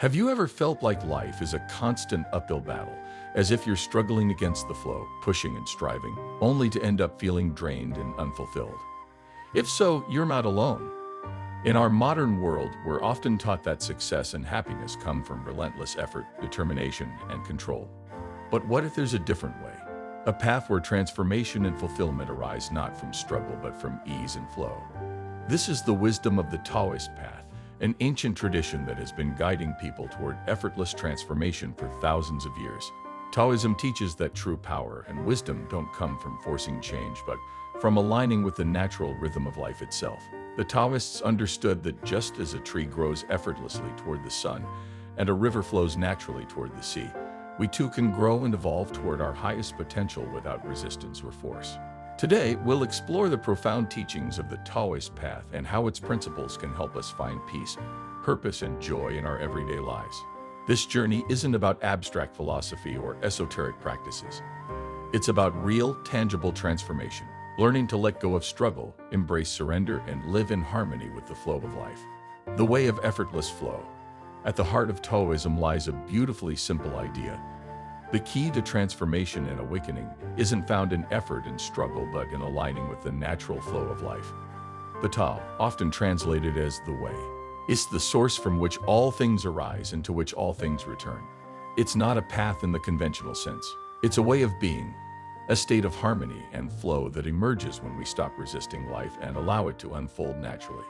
Have you ever felt like life is a constant uphill battle, as if you're struggling against the flow, pushing and striving, only to end up feeling drained and unfulfilled? If so, you're not alone. In our modern world, we're often taught that success and happiness come from relentless effort, determination, and control. But what if there's a different way? A path where transformation and fulfillment arise not from struggle but from ease and flow. This is the wisdom of the Taoist path, an ancient tradition that has been guiding people toward effortless transformation for thousands of years. Taoism teaches that true power and wisdom don't come from forcing change, but from aligning with the natural rhythm of life itself. The Taoists understood that just as a tree grows effortlessly toward the sun and a river flows naturally toward the sea, we too can grow and evolve toward our highest potential without resistance or force. Today, we'll explore the profound teachings of the Taoist path and how its principles can help us find peace, purpose, and joy in our everyday lives. This journey isn't about abstract philosophy or esoteric practices. It's about real, tangible transformation, learning to let go of struggle, embrace surrender, and live in harmony with the flow of life. The way of effortless flow. At the heart of Taoism lies a beautifully simple idea. The key to transformation and awakening isn't found in effort and struggle, but in aligning with the natural flow of life. The Tao, often translated as the way, is the source from which all things arise and to which all things return. It's not a path in the conventional sense. It's a way of being, a state of harmony and flow that emerges when we stop resisting life and allow it to unfold naturally.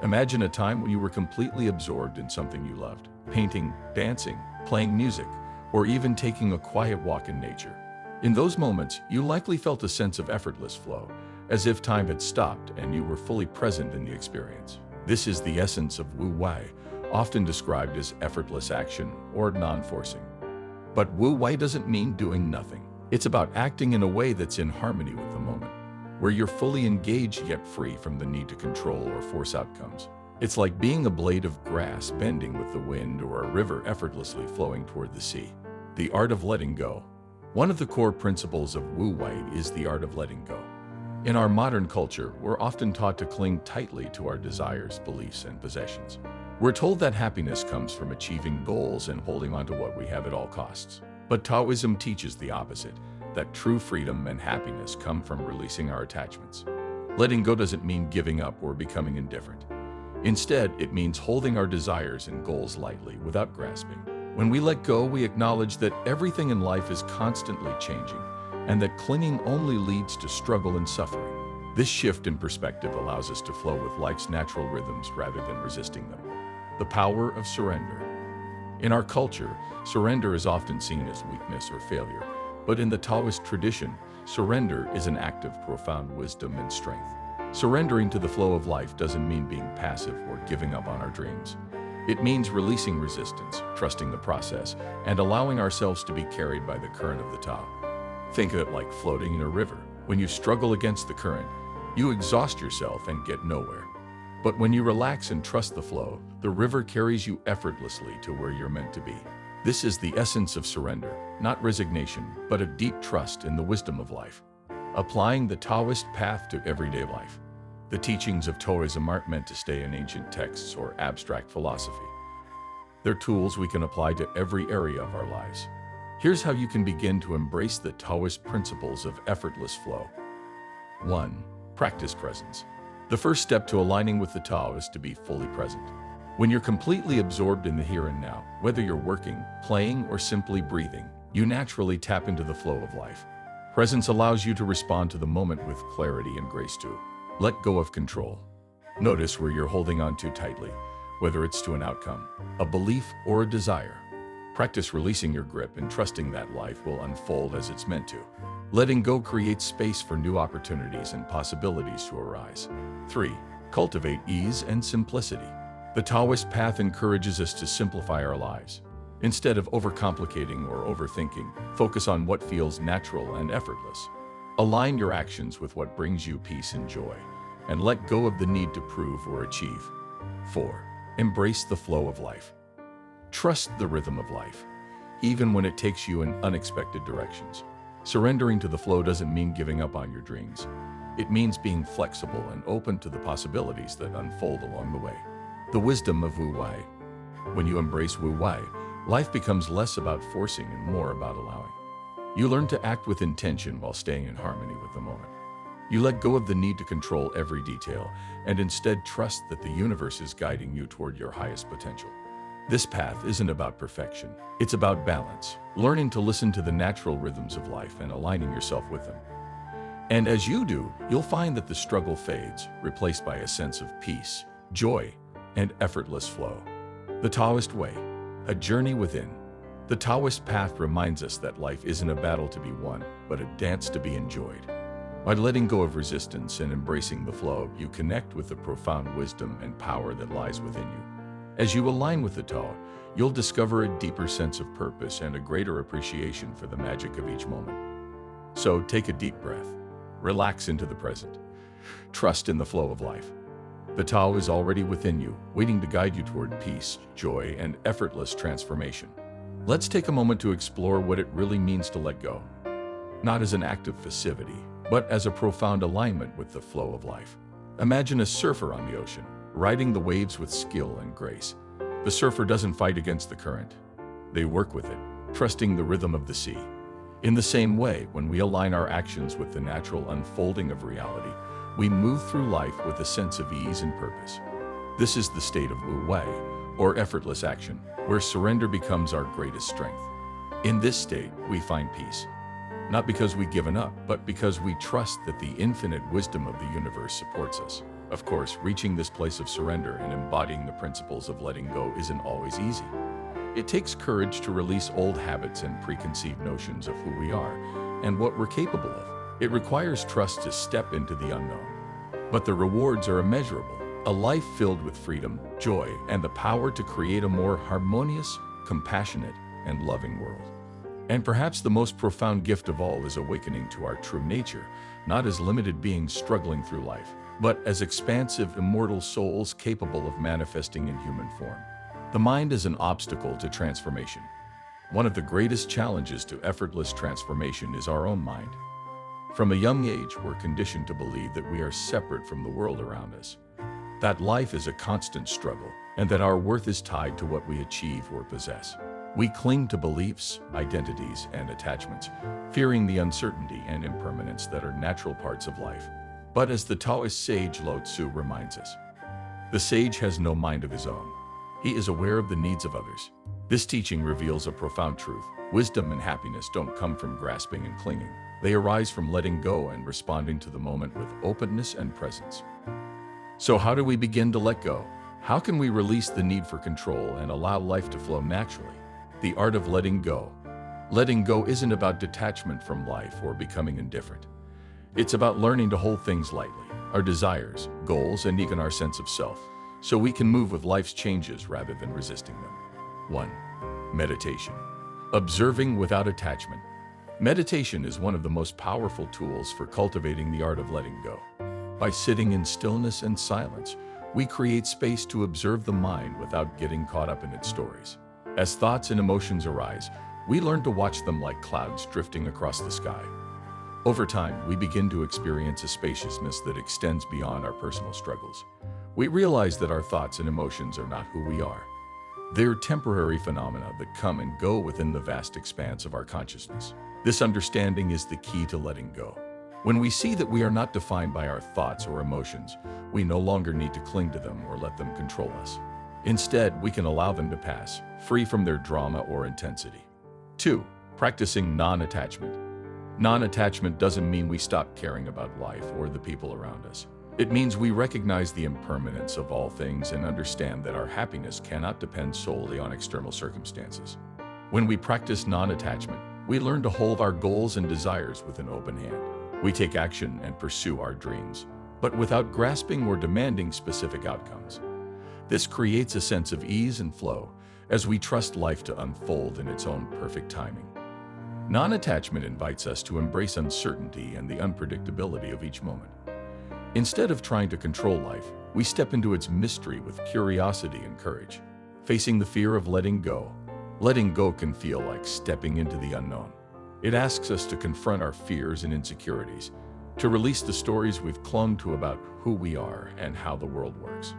Imagine a time when you were completely absorbed in something you loved: painting, dancing, playing music, or even taking a quiet walk in nature. In those moments, you likely felt a sense of effortless flow, as if time had stopped and you were fully present in the experience. This is the essence of Wu Wei, often described as effortless action or non-forcing. But Wu Wei doesn't mean doing nothing. It's about acting in a way that's in harmony with the moment, where you're fully engaged yet free from the need to control or force outcomes. It's like being a blade of grass bending with the wind or a river effortlessly flowing toward the sea. The art of letting go. One of the core principles of Wu Wei is the art of letting go. In our modern culture, we're often taught to cling tightly to our desires, beliefs, and possessions. We're told that happiness comes from achieving goals and holding on to what we have at all costs. But Taoism teaches the opposite, that true freedom and happiness come from releasing our attachments. Letting go doesn't mean giving up or becoming indifferent. Instead, it means holding our desires and goals lightly without grasping. When we let go, we acknowledge that everything in life is constantly changing and that clinging only leads to struggle and suffering. This shift in perspective allows us to flow with life's natural rhythms rather than resisting them. The power of surrender. In our culture, surrender is often seen as weakness or failure, but in the Taoist tradition, surrender is an act of profound wisdom and strength. Surrendering to the flow of life doesn't mean being passive or giving up on our dreams. It means releasing resistance, trusting the process, and allowing ourselves to be carried by the current of the Tao. Think of it like floating in a river. When you struggle against the current, you exhaust yourself and get nowhere. But when you relax and trust the flow, the river carries you effortlessly to where you're meant to be. This is the essence of surrender, not resignation, but a deep trust in the wisdom of life. Applying the Taoist path to everyday life. The teachings of Taoism aren't meant to stay in ancient texts or abstract philosophy. They're tools we can apply to every area of our lives. Here's how you can begin to embrace the Taoist principles of effortless flow. 1. Practice presence. The first step to aligning with the Tao is to be fully present. When you're completely absorbed in the here and now, whether you're working, playing, or simply breathing, you naturally tap into the flow of life. Presence allows you to respond to the moment with clarity and grace too. Let go of control. Notice where you're holding on too tightly, whether it's to an outcome, a belief, or a desire. Practice releasing your grip and trusting that life will unfold as it's meant to. Letting go creates space for new opportunities and possibilities to arise. 3. Cultivate ease and simplicity. The Taoist path encourages us to simplify our lives. Instead of overcomplicating or overthinking, focus on what feels natural and effortless. Align your actions with what brings you peace and joy, and let go of the need to prove or achieve. 4. Embrace the flow of life. Trust the rhythm of life, even when it takes you in unexpected directions. Surrendering to the flow doesn't mean giving up on your dreams. It means being flexible and open to the possibilities that unfold along the way. The wisdom of Wu Wei. When you embrace Wu Wei, life becomes less about forcing and more about allowing. You learn to act with intention while staying in harmony with the moment. You let go of the need to control every detail and instead trust that the universe is guiding you toward your highest potential. This path isn't about perfection. It's about balance, learning to listen to the natural rhythms of life and aligning yourself with them. And as you do, you'll find that the struggle fades, replaced by a sense of peace, joy, and effortless flow. The Taoist Way, a journey within. The Taoist path reminds us that life isn't a battle to be won, but a dance to be enjoyed. By letting go of resistance and embracing the flow, you connect with the profound wisdom and power that lies within you. As you align with the Tao, you'll discover a deeper sense of purpose and a greater appreciation for the magic of each moment. So take a deep breath, relax into the present, trust in the flow of life. The Tao is already within you, waiting to guide you toward peace, joy, and effortless transformation. Let's take a moment to explore what it really means to let go, not as an act of passivity, but as a profound alignment with the flow of life. Imagine a surfer on the ocean, riding the waves with skill and grace. The surfer doesn't fight against the current. They work with it, trusting the rhythm of the sea. In the same way, when we align our actions with the natural unfolding of reality, we move through life with a sense of ease and purpose. This is the state of Wu Wei, or effortless action, where surrender becomes our greatest strength. In this state, we find peace. Not because we've given up, but because we trust that the infinite wisdom of the universe supports us. Of course, reaching this place of surrender and embodying the principles of letting go isn't always easy. It takes courage to release old habits and preconceived notions of who we are and what we're capable of. It requires trust to step into the unknown. But the rewards are immeasurable. A life filled with freedom, joy, and the power to create a more harmonious, compassionate, and loving world. And perhaps the most profound gift of all is awakening to our true nature, not as limited beings struggling through life, but as expansive, immortal souls capable of manifesting in human form. The mind is an obstacle to transformation. One of the greatest challenges to effortless transformation is our own mind. From a young age, we're conditioned to believe that we are separate from the world around us, that life is a constant struggle, and that our worth is tied to what we achieve or possess. We cling to beliefs, identities, and attachments, fearing the uncertainty and impermanence that are natural parts of life. But as the Taoist sage Lao Tzu reminds us, the sage has no mind of his own. He is aware of the needs of others. This teaching reveals a profound truth. Wisdom and happiness don't come from grasping and clinging. They arise from letting go and responding to the moment with openness and presence. So how do we begin to let go? How can we release the need for control and allow life to flow naturally? The art of letting go. Letting go isn't about detachment from life or becoming indifferent. It's about learning to hold things lightly, our desires, goals, and even our sense of self, so we can move with life's changes rather than resisting them. 1. Meditation. Observing without attachment. Meditation is one of the most powerful tools for cultivating the art of letting go. By sitting in stillness and silence, we create space to observe the mind without getting caught up in its stories. As thoughts and emotions arise, we learn to watch them like clouds drifting across the sky. Over time, we begin to experience a spaciousness that extends beyond our personal struggles. We realize that our thoughts and emotions are not who we are. They're temporary phenomena that come and go within the vast expanse of our consciousness. This understanding is the key to letting go. When we see that we are not defined by our thoughts or emotions, we no longer need to cling to them or let them control us. Instead, we can allow them to pass, free from their drama or intensity. 2. Practicing non-attachment. Non-attachment doesn't mean we stop caring about life or the people around us. It means we recognize the impermanence of all things and understand that our happiness cannot depend solely on external circumstances. When we practice non-attachment, we learn to hold our goals and desires with an open hand. We take action and pursue our dreams, but without grasping or demanding specific outcomes. This creates a sense of ease and flow as we trust life to unfold in its own perfect timing. Non-attachment invites us to embrace uncertainty and the unpredictability of each moment. Instead of trying to control life, we step into its mystery with curiosity and courage. Facing the fear of letting go can feel like stepping into the unknown. It asks us to confront our fears and insecurities, to release the stories we've clung to about who we are and how the world works.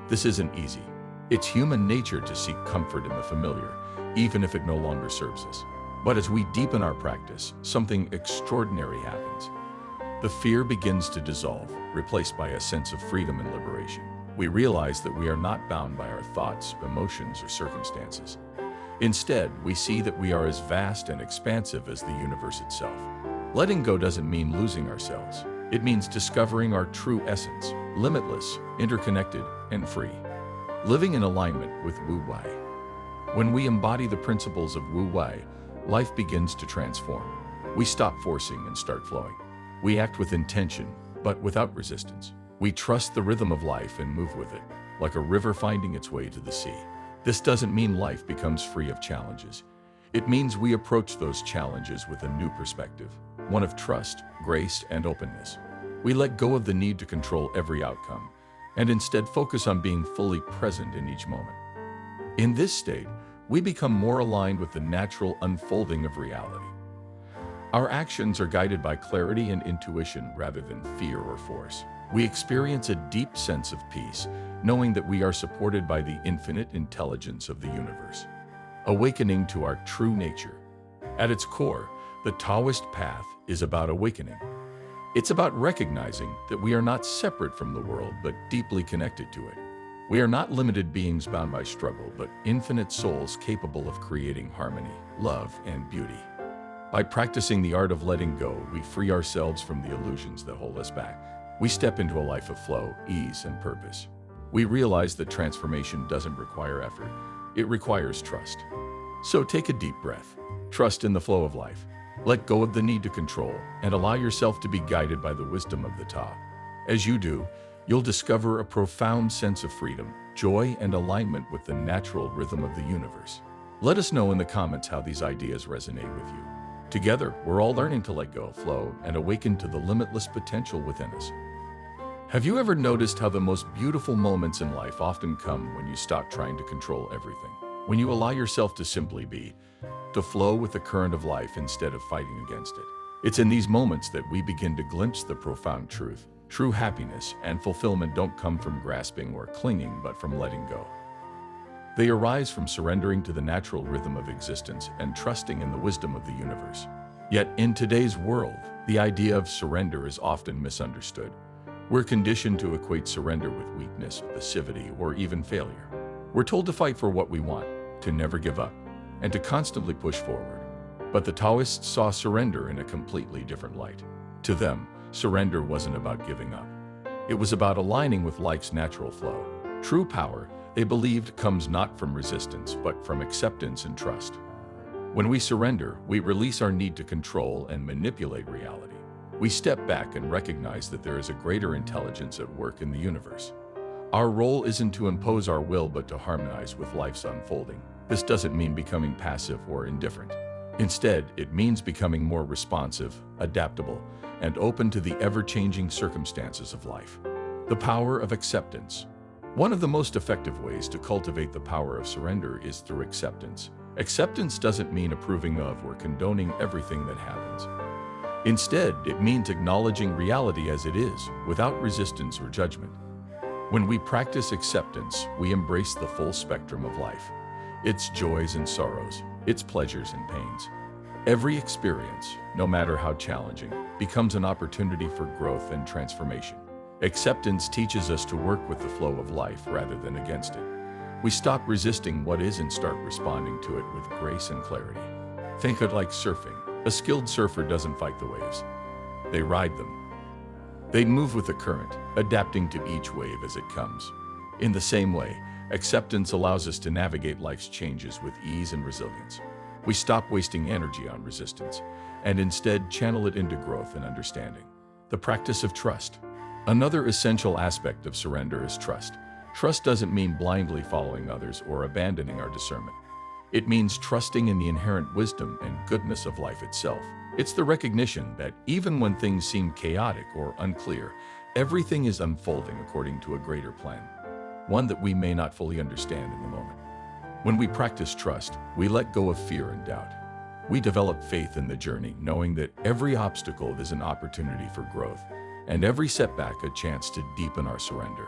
This isn't easy. It's human nature to seek comfort in the familiar, even if it no longer serves us. But as we deepen our practice, something extraordinary happens. The fear begins to dissolve, replaced by a sense of freedom and liberation. We realize that we are not bound by our thoughts, emotions, or circumstances. Instead, we see that we are as vast and expansive as the universe itself. Letting go doesn't mean losing ourselves. It means discovering our true essence, limitless, interconnected, and free. Living in alignment with Wu Wei. When we embody the principles of Wu Wei, life begins to transform. We stop forcing and start flowing. We act with intention, but without resistance. We trust the rhythm of life and move with it, like a river finding its way to the sea. This doesn't mean life becomes free of challenges. It means we approach those challenges with a new perspective, one of trust, grace, and openness. We let go of the need to control every outcome, and instead focus on being fully present in each moment. In this state, we become more aligned with the natural unfolding of reality. Our actions are guided by clarity and intuition rather than fear or force. We experience a deep sense of peace, knowing that we are supported by the infinite intelligence of the universe. Awakening to our true nature. At its core, the Taoist path is about awakening. It's about recognizing that we are not separate from the world, but deeply connected to it. We are not limited beings bound by struggle, but infinite souls capable of creating harmony, love, and beauty. By practicing the art of letting go, we free ourselves from the illusions that hold us back. We step into a life of flow, ease, and purpose. We realize that transformation doesn't require effort. It requires trust. So take a deep breath. Trust in the flow of life. Let go of the need to control and allow yourself to be guided by the wisdom of the Tao. As you do, you'll discover a profound sense of freedom, joy, and alignment with the natural rhythm of the universe. Let us know in the comments how these ideas resonate with you. Together, we're all learning to let go, flow, and awaken to the limitless potential within us. Have you ever noticed how the most beautiful moments in life often come when you stop trying to control everything? When you allow yourself to simply be, to flow with the current of life instead of fighting against it. It's in these moments that we begin to glimpse the profound truth. True happiness and fulfillment don't come from grasping or clinging, but from letting go. They arise from surrendering to the natural rhythm of existence and trusting in the wisdom of the universe. Yet in today's world, the idea of surrender is often misunderstood. We're conditioned to equate surrender with weakness, passivity, or even failure. We're told to fight for what we want, to never give up, and to constantly push forward. But the Taoists saw surrender in a completely different light. To them, surrender wasn't about giving up. It was about aligning with life's natural flow. True power, they believed, comes not from resistance, but from acceptance and trust. When we surrender, we release our need to control and manipulate reality. We step back and recognize that there is a greater intelligence at work in the universe. Our role isn't to impose our will, but to harmonize with life's unfolding. This doesn't mean becoming passive or indifferent. Instead, it means becoming more responsive, adaptable, and open to the ever-changing circumstances of life. The power of acceptance. One of the most effective ways to cultivate the power of surrender is through acceptance. Acceptance doesn't mean approving of or condoning everything that happens. Instead, it means acknowledging reality as it is, without resistance or judgment. When we practice acceptance, we embrace the full spectrum of life, its joys and sorrows, its pleasures and pains. Every experience, no matter how challenging, becomes an opportunity for growth and transformation. Acceptance teaches us to work with the flow of life rather than against it. We stop resisting what is and start responding to it with grace and clarity. Think of it like surfing. A skilled surfer doesn't fight the waves. They ride them. They move with the current, adapting to each wave as it comes. In the same way, acceptance allows us to navigate life's changes with ease and resilience. We stop wasting energy on resistance and instead channel it into growth and understanding. The practice of trust. Another essential aspect of surrender is trust. Trust doesn't mean blindly following others or abandoning our discernment. It means trusting in the inherent wisdom and goodness of life itself. It's the recognition that even when things seem chaotic or unclear, everything is unfolding according to a greater plan, one that we may not fully understand in the moment. When we practice trust, we let go of fear and doubt. We develop faith in the journey, knowing that every obstacle is an opportunity for growth, and every setback a chance to deepen our surrender.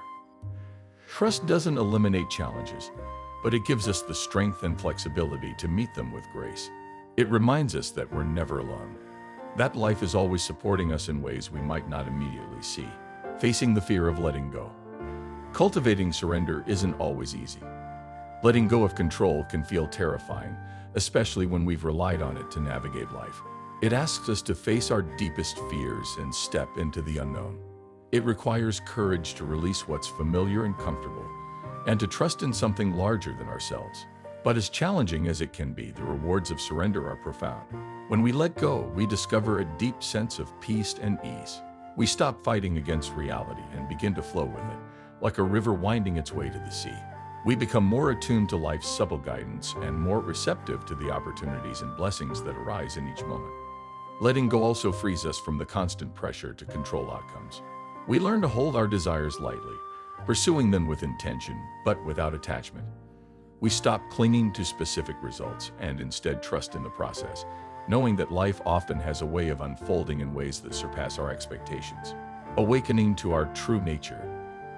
Trust doesn't eliminate challenges, but it gives us the strength and flexibility to meet them with grace. It reminds us that we're never alone, that life is always supporting us in ways we might not immediately see. Facing the fear of letting go. Cultivating surrender isn't always easy. Letting go of control can feel terrifying, especially when we've relied on it to navigate life. It asks us to face our deepest fears and step into the unknown. It requires courage to release what's familiar and comfortable, and to trust in something larger than ourselves. But as challenging as it can be, the rewards of surrender are profound. When we let go, we discover a deep sense of peace and ease. We stop fighting against reality and begin to flow with it, like a river winding its way to the sea. We become more attuned to life's subtle guidance and more receptive to the opportunities and blessings that arise in each moment. Letting go also frees us from the constant pressure to control outcomes. We learn to hold our desires lightly, pursuing them with intention, but without attachment. We stop clinging to specific results and instead trust in the process, knowing that life often has a way of unfolding in ways that surpass our expectations. Awakening to our true nature.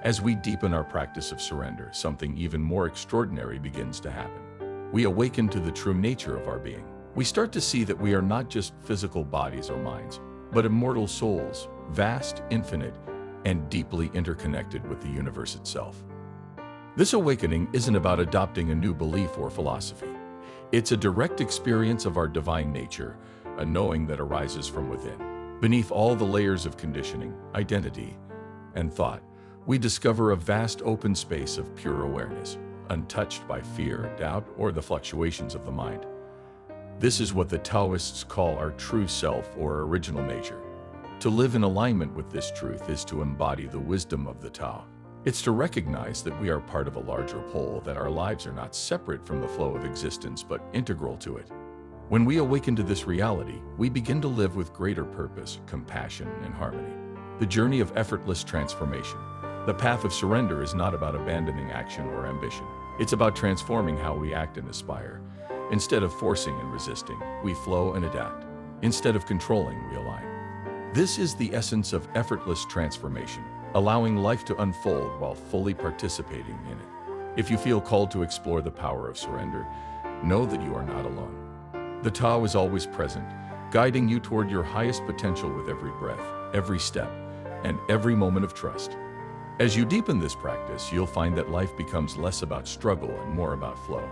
As we deepen our practice of surrender, something even more extraordinary begins to happen. We awaken to the true nature of our being. We start to see that we are not just physical bodies or minds, but immortal souls, vast, infinite, and deeply interconnected with the universe itself. This awakening isn't about adopting a new belief or philosophy. It's a direct experience of our divine nature, a knowing that arises from within. Beneath all the layers of conditioning, identity, and thought, we discover a vast open space of pure awareness, untouched by fear, doubt, or the fluctuations of the mind. This is what the Taoists call our true self or original nature. To live in alignment with this truth is to embody the wisdom of the Tao. It's to recognize that we are part of a larger whole, that our lives are not separate from the flow of existence but integral to it. When we awaken to this reality, we begin to live with greater purpose, compassion, and harmony. The journey of effortless transformation. The path of surrender is not about abandoning action or ambition. It's about transforming how we act and aspire. Instead of forcing and resisting, we flow and adapt. Instead of controlling, we align. This is the essence of effortless transformation, allowing life to unfold while fully participating in it. If you feel called to explore the power of surrender, know that you are not alone. The Tao is always present, guiding you toward your highest potential with every breath, every step, and every moment of trust. As you deepen this practice, you'll find that life becomes less about struggle and more about flow.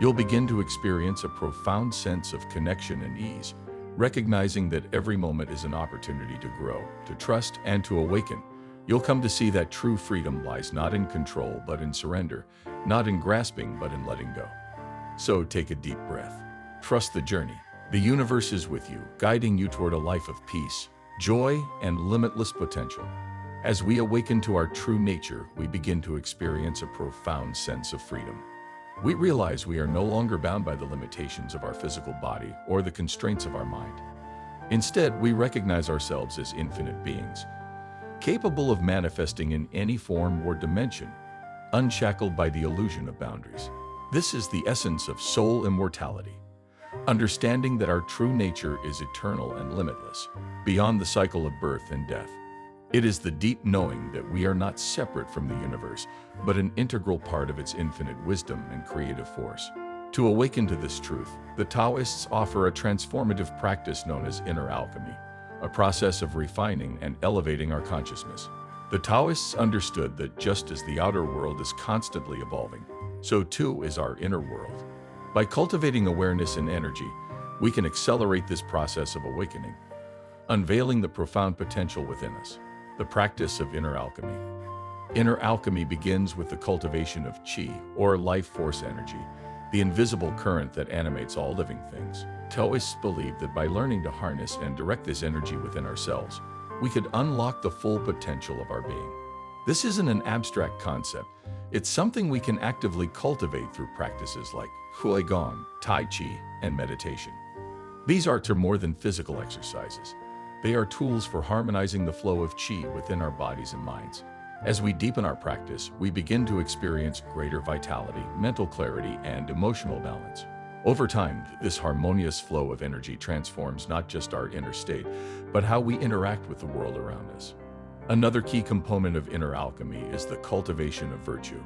You'll begin to experience a profound sense of connection and ease, recognizing that every moment is an opportunity to grow, to trust, and to awaken. You'll come to see that true freedom lies not in control, but in surrender, not in grasping, but in letting go. So take a deep breath. Trust the journey. The universe is with you, guiding you toward a life of peace, joy, and limitless potential. As we awaken to our true nature, we begin to experience a profound sense of freedom. We realize we are no longer bound by the limitations of our physical body or the constraints of our mind. Instead, we recognize ourselves as infinite beings, capable of manifesting in any form or dimension, unshackled by the illusion of boundaries. This is the essence of soul immortality, understanding that our true nature is eternal and limitless, beyond the cycle of birth and death. It is the deep knowing that we are not separate from the universe, but an integral part of its infinite wisdom and creative force. To awaken to this truth, the Taoists offer a transformative practice known as inner alchemy, a process of refining and elevating our consciousness. The Taoists understood that just as the outer world is constantly evolving, so too is our inner world. By cultivating awareness and energy, we can accelerate this process of awakening, unveiling the profound potential within us. The practice of inner alchemy. Inner alchemy begins with the cultivation of qi, or life force energy, the invisible current that animates all living things. Taoists believe that by learning to harness and direct this energy within ourselves, we could unlock the full potential of our being. This isn't an abstract concept. It's something we can actively cultivate through practices like Huigong, Tai Chi, and meditation. These are more than physical exercises. They are tools for harmonizing the flow of qi within our bodies and minds. As we deepen our practice, we begin to experience greater vitality, mental clarity, and emotional balance. Over time, this harmonious flow of energy transforms not just our inner state, but how we interact with the world around us. Another key component of inner alchemy is the cultivation of virtue.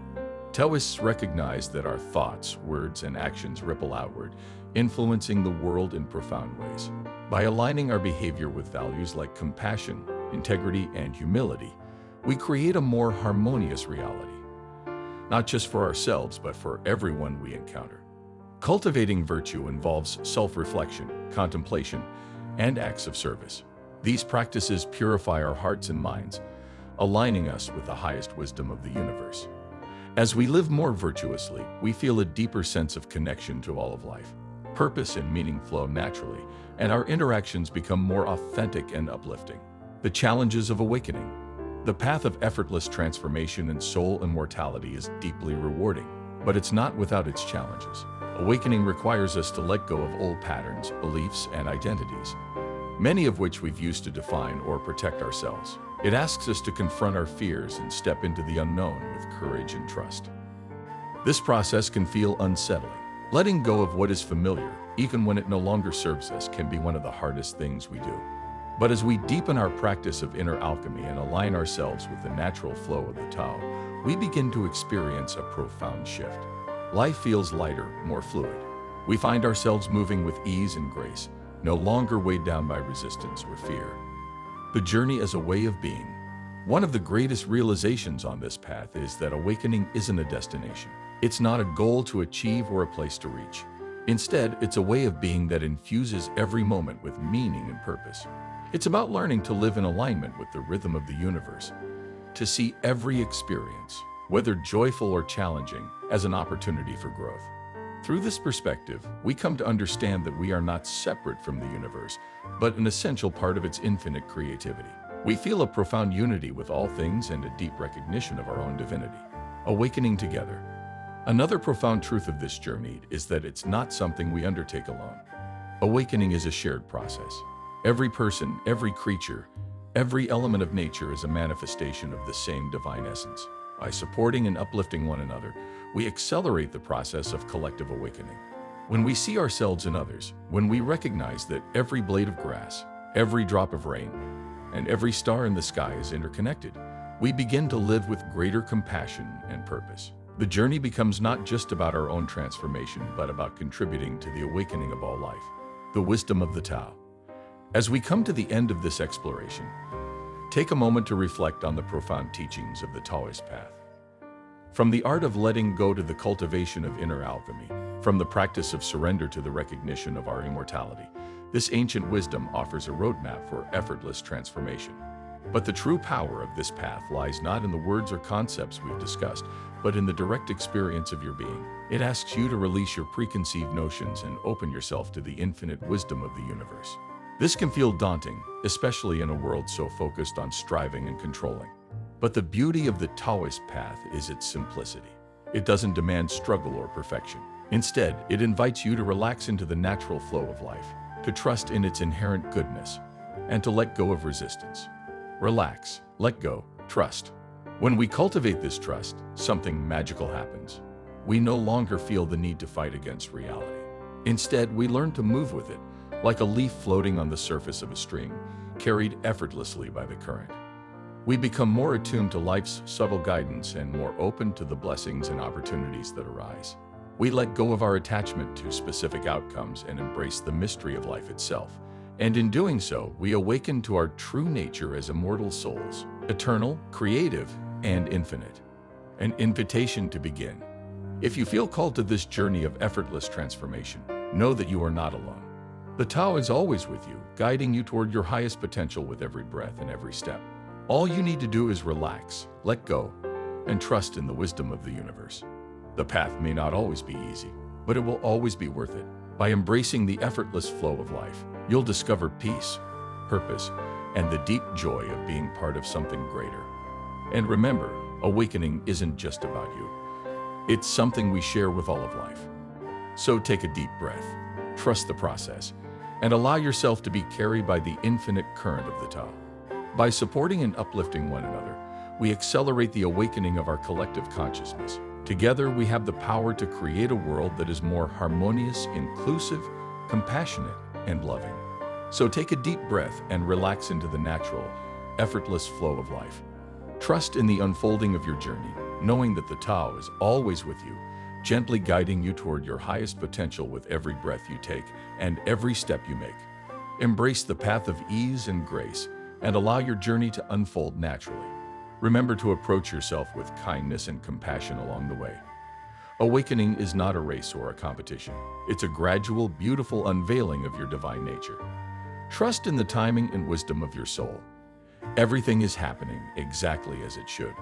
Taoists recognize that our thoughts, words, and actions ripple outward, influencing the world in profound ways. By aligning our behavior with values like compassion, integrity, and humility, we create a more harmonious reality, not just for ourselves, but for everyone we encounter. Cultivating virtue involves self-reflection, contemplation, and acts of service. These practices purify our hearts and minds, aligning us with the highest wisdom of the universe. As we live more virtuously, we feel a deeper sense of connection to all of life. Purpose and meaning flow naturally, and our interactions become more authentic and uplifting. The challenges of awakening. The path of effortless transformation and soul immortality is deeply rewarding, but it's not without its challenges. Awakening requires us to let go of old patterns, beliefs, and identities, many of which we've used to define or protect ourselves. It asks us to confront our fears and step into the unknown with courage and trust. This process can feel unsettling. Letting go of what is familiar, even when it no longer serves us, can be one of the hardest things we do. But as we deepen our practice of inner alchemy and align ourselves with the natural flow of the Tao, we begin to experience a profound shift. Life feels lighter, more fluid. We find ourselves moving with ease and grace, no longer weighed down by resistance or fear. The journey as a way of being. One of the greatest realizations on this path is that awakening isn't a destination. It's not a goal to achieve or a place to reach. Instead, it's a way of being that infuses every moment with meaning and purpose. It's about learning to live in alignment with the rhythm of the universe, to see every experience, whether joyful or challenging, as an opportunity for growth. Through this perspective, we come to understand that we are not separate from the universe, but an essential part of its infinite creativity. We feel a profound unity with all things and a deep recognition of our own divinity. Awakening together. Another profound truth of this journey is that it's not something we undertake alone. Awakening is a shared process. Every person, every creature, every element of nature is a manifestation of the same divine essence. By supporting and uplifting one another, we accelerate the process of collective awakening. When we see ourselves in others, when we recognize that every blade of grass, every drop of rain, and every star in the sky is interconnected, we begin to live with greater compassion and purpose. The journey becomes not just about our own transformation, but about contributing to the awakening of all life. The wisdom of the Tao. As we come to the end of this exploration, take a moment to reflect on the profound teachings of the Taoist path. From the art of letting go to the cultivation of inner alchemy, from the practice of surrender to the recognition of our immortality, this ancient wisdom offers a roadmap for effortless transformation. But the true power of this path lies not in the words or concepts we've discussed, but in the direct experience of your being. It asks you to release your preconceived notions and open yourself to the infinite wisdom of the universe. This can feel daunting, especially in a world so focused on striving and controlling. But the beauty of the Taoist path is its simplicity. It doesn't demand struggle or perfection. Instead, it invites you to relax into the natural flow of life, to trust in its inherent goodness, and to let go of resistance. Relax, let go, trust. When we cultivate this trust, something magical happens. We no longer feel the need to fight against reality. Instead, we learn to move with it, like a leaf floating on the surface of a stream, carried effortlessly by the current. We become more attuned to life's subtle guidance and more open to the blessings and opportunities that arise. We let go of our attachment to specific outcomes and embrace the mystery of life itself. And in doing so, we awaken to our true nature as immortal souls, eternal, creative, and infinite. An invitation to begin. If you feel called to this journey of effortless transformation, know that you are not alone. The Tao is always with you, guiding you toward your highest potential with every breath and every step. All you need to do is relax, let go, and trust in the wisdom of the universe. The path may not always be easy, but it will always be worth it. By embracing the effortless flow of life, you'll discover peace, purpose, and the deep joy of being part of something greater. And remember, awakening isn't just about you. It's something we share with all of life. So take a deep breath, trust the process, and allow yourself to be carried by the infinite current of the Tao. By supporting and uplifting one another, we accelerate the awakening of our collective consciousness. Together, we have the power to create a world that is more harmonious, inclusive, compassionate, and loving. So take a deep breath and relax into the natural, effortless flow of life. Trust in the unfolding of your journey, knowing that the Tao is always with you, gently guiding you toward your highest potential with every breath you take and every step you make. Embrace the path of ease and grace and allow your journey to unfold naturally. Remember to approach yourself with kindness and compassion along the way. Awakening is not a race or a competition. It's a gradual, beautiful unveiling of your divine nature. Trust in the timing and wisdom of your soul. Everything is happening exactly as it should.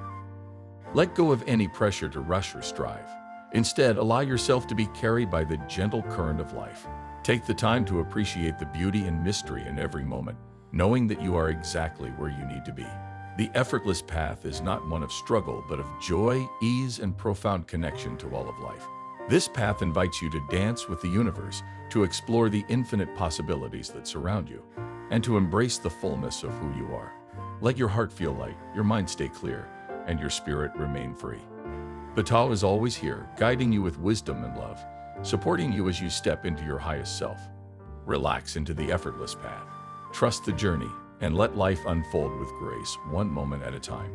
Let go of any pressure to rush or strive. Instead, allow yourself to be carried by the gentle current of life. Take the time to appreciate the beauty and mystery in every moment, knowing that you are exactly where you need to be. The effortless path is not one of struggle, but of joy, ease, and profound connection to all of life. This path invites you to dance with the universe, to explore the infinite possibilities that surround you, and to embrace the fullness of who you are. Let your heart feel light, your mind stay clear, and your spirit remain free. The Tao is always here, guiding you with wisdom and love, supporting you as you step into your highest self. Relax into the effortless path. Trust the journey, and let life unfold with grace, one moment at a time.